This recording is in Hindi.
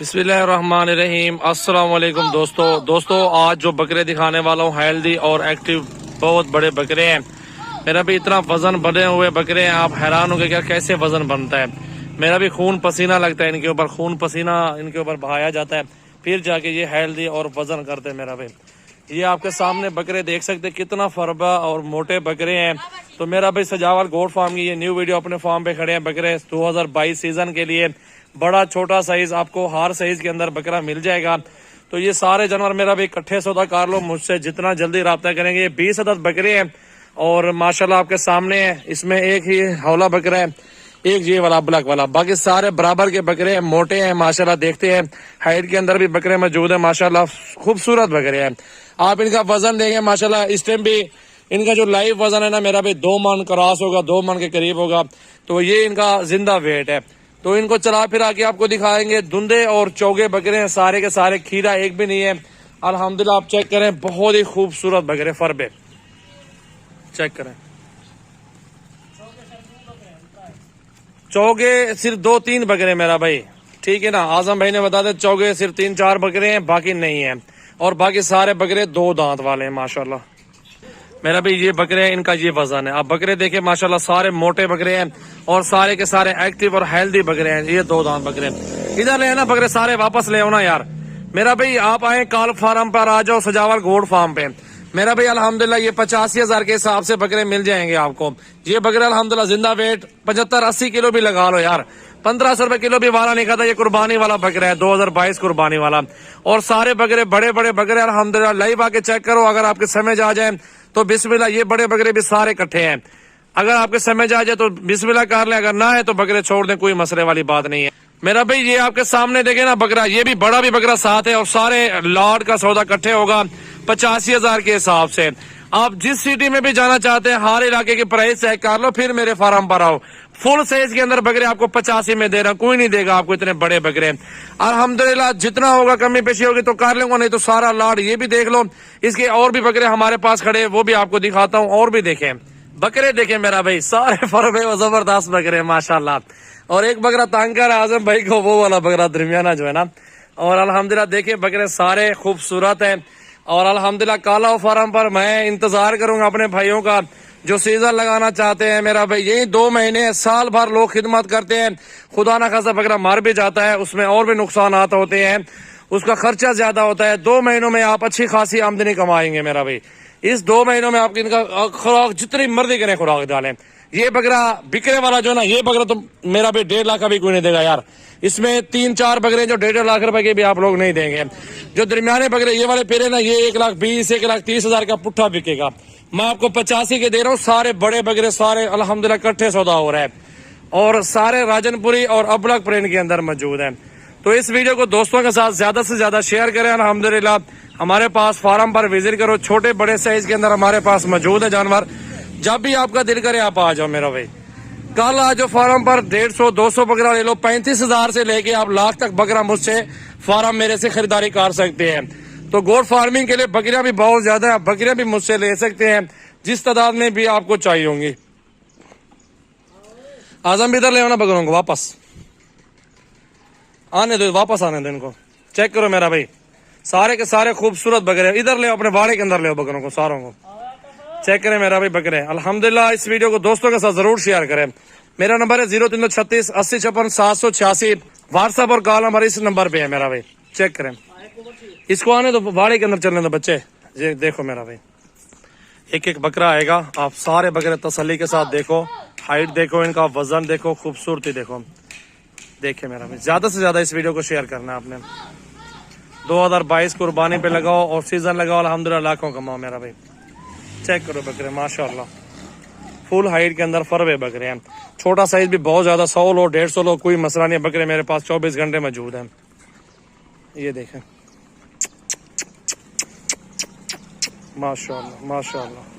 बिस्मिल्लाहिर्रहमानिर्रहीम। अस्सलाम वालेकुम दोस्तों आज जो बकरे दिखाने वाला हूँ हेल्दी और एक्टिव बहुत बड़े बकरे हैं। मेरा भी इतना वजन बने हुए बकरे हैं, आप हैरान होंगे क्या कैसे वजन बनता है। मेरा भी खून पसीना लगता है इनके ऊपर, खून पसीना इनके ऊपर बहाया जाता है, फिर जाके ये हेल्दी और वजन करते हैं। मेरा भी ये आपके सामने बकरे देख सकते कितना फरबा और मोटे बकरे हैं। तो मेरा भाई सजावल गोट फार्म की ये न्यू वीडियो अपने फार्म पे खड़े हैं बकरे 2022 सीजन के लिए। बड़ा छोटा साइज आपको हर साइज के अंदर बकरा मिल जाएगा। तो ये सारे जानवर मेरा भी इकट्ठे सौदा कर लो मुझसे, जितना जल्दी राब्ता करेंगे। ये 20 अदद बकरे हैं और माशाल्लाह आपके सामने है। इसमें एक ही हौला बकरा है, एक ये वाला ब्लैक वाला, बाकी सारे बराबर के बकरे हैं, मोटे हैं माशाल्लाह। देखते हैं हाइट के अंदर भी बकरे मौजूद है माशाल्लाह, खूबसूरत बकरे हैं। आप इनका वजन देंगे माशाल्लाह, इस टाइम भी इनका जो लाइव वजन है ना मेरा भी 2 मन क्रॉस होगा, 2 मन के करीब होगा। तो ये इनका जिंदा वेट है। तो इनको चला फिरा के आपको दिखाएंगे। धुंधे और चौगे बकरे हैं सारे के सारे, खीरा एक भी नहीं है अल्हम्दुलिल्लाह। आप चेक करें, बहुत ही खूबसूरत बकरे फरबे चेक करें। चौगे सिर्फ 2-3 बकरे मेरा भाई, ठीक है ना। आजम भाई ने बता दे चौगे सिर्फ 3-4 बकरे हैं, बाकी नहीं है। और बाकी सारे बकरे 2 दांत वाले हैं माशाल्लाह। मेरा भी ये बकरे हैं, इनका ये वजन है। आप बकरे देखे माशाल्लाह, सारे मोटे बकरे हैं और सारे के सारे एक्टिव और हेल्दी बकरे हैं। ये 2 दांत बकरे इधर ले ना, बकरे सारे वापस ले आओ ना यार। मेरा भाई आप आए काल फार्म पर, आ जाओ सजावल गोट फार्म पे। मेरा भाई अल्हम्दुलिल्लाह ये 85,000 के हिसाब से बकरे मिल जाएंगे आपको। ये बकरे अल्हम्दुलिल्लाह जिंदा वेट 75-80 किलो भी लगा लो यार। 1500 रुपए किलो भी वाला नहीं खाता। ये कुर्बानी वाला बकरा है, 2022 कुर्बानी वाला। और सारे बकरे बड़े बड़े बकरे अल्हम्दुलिल्लाह। लाइव आके चेक करो, अगर आपके समझ आ जाए तो बिस्मिल्लाह। ये बड़े बकरे भी सारे इकट्ठे हैं, अगर आपके समझ आ जाए तो बिस्मिल्लाह कर लें, अगर ना है तो बकरे छोड़ दें, कोई मसले वाली बात नहीं है। मेरा भाई ये आपके सामने देखे ना बकरा, ये भी बड़ा भी बकरा साथ है और सारे लॉट का सौदा इकट्ठे होगा 85,000 के हिसाब से। आप जिस सिटी में भी जाना चाहते हैं, हर इलाके की प्राइस चेक कर लो, फिर मेरे फार्म पर आओ। फुल साइज के अंदर बकरे आपको 85 में दे रहा, कोई नहीं देगा आपको इतने बड़े बकरे। अल्हम्दुलिल्लाह जितना होगा कमी पेशी होगी तो कर लूंगा, नहीं तो सारा लाड ये भी देख लो। इसके और भी बकरे हमारे पास खड़े, वो भी आपको दिखाता हूँ। और भी देखें बकरे, देखें मेरा भाई सारे फरबे जबरदस्त बकरे माशाल्लाह। और एक बकरा तांकर आजम भाई को, वो वाला बकरा दरमियाना जो है ना। और अल्हम्दुलिल्लाह देखे बकरे सारे खूबसूरत है। और अल्हम्दुलिल्लाह काला फार्म पर मैं इंतजार करूंगा अपने भाइयों का जो सीजन लगाना चाहते हैं। मेरा भाई यही 2 महीने, साल भर लोग खिदमत करते हैं। खुदा ना खासा बकरा मार भी जाता है, उसमें और भी नुकसान होते हैं, उसका खर्चा ज्यादा होता है। 2 महीनों में आप अच्छी खासी आमदनी कमाएंगे मेरा भाई। इस 2 महीनों में आप इनका खुराक जितनी मर्जी करें खुराक डालें। ये बकरा बिकने वाला जो ना, ये बकरा तो मेरा भी 1.5 लाख का भी कोई नहीं देगा यार। इसमें 3-4 बकरे जो 1.5 लाख रुपए के भी आप लोग नहीं देंगे। जो दरमियाने बकरे ये वाले पेरे ना, ये 1,20,000 1,30,000 का पुट्ठा बिकेगा। मैं आपको 85 के दे रहा हूँ। सारे बड़े बकरे सारे अल्हम्दुलिल्लाह इकट्ठे सौदा हो रहा है और सारे राजनपुरी और अबलग प्रिंट के अंदर मौजूद है। तो इस वीडियो को दोस्तों के साथ ज्यादा से ज्यादा शेयर करें। अल्हम्दुलिल्लाह हमारे पास फार्म पर विजिट करो, छोटे बड़े साइज के अंदर हमारे पास मौजूद है जानवर। जब भी आपका दिल करे आप आ जाओ मेरा भाई। कल आज फार्म पर 150-200 बकरा ले लो, 35,000 से लेके आप लाख तक बकरा मुझसे फार्म मेरे से खरीदारी कर सकते हैं। तो गोट फार्मिंग के लिए बकरियां भी बहुत ज्यादा है, बकरियां भी मुझसे ले सकते हैं जिस तादाद में भी आपको चाहिए होंगी। आजम भी इधर ले आना बकरों को, वापस आने दो, वापस आने दो इनको। चेक करो मेरा भाई, सारे के सारे खूबसूरत बकरे। इधर ले अपने बाड़े के अंदर ले बकरों को, सारों को चेक करें मेरा भाई बकरे अल्हम्दुलिल्लाह। इस वीडियो को दोस्तों के साथ जरूर शेयर करें। मेरा नंबर है 0336 80 56 786। व्हाट्सएप और कॉल नंबर इस नंबर पे है मेरा भाई। चेक करें, इसको आने दो, बाड़े के अंदर चलने दो बच्चे। ये देखो मेरा भाई, एक एक बकरा आएगा। आप सारे बकरे तसल्ली के साथ देखो, हाइट देखो, इनका वजन देखो, खूबसूरती देखो। देखिए मेरा भाई, ज्यादा से ज्यादा इस वीडियो को शेयर करना है आपने। 2022 कुर्बानी पे लगाओ और सीजन लगाओ, अल्हम्दुलिल्लाह लाखों कमाओ मेरा भाई। चेक करो बकरे माशाल्लाह, फुल हाइट के अंदर फरवे बकरे हैं। छोटा साइज भी बहुत ज्यादा, 100 लो 150 लो कोई मसला नहीं। बकरे मेरे पास 24 घंटे मौजूद हैं। ये देखें माशाल्लाह माशाल्लाह।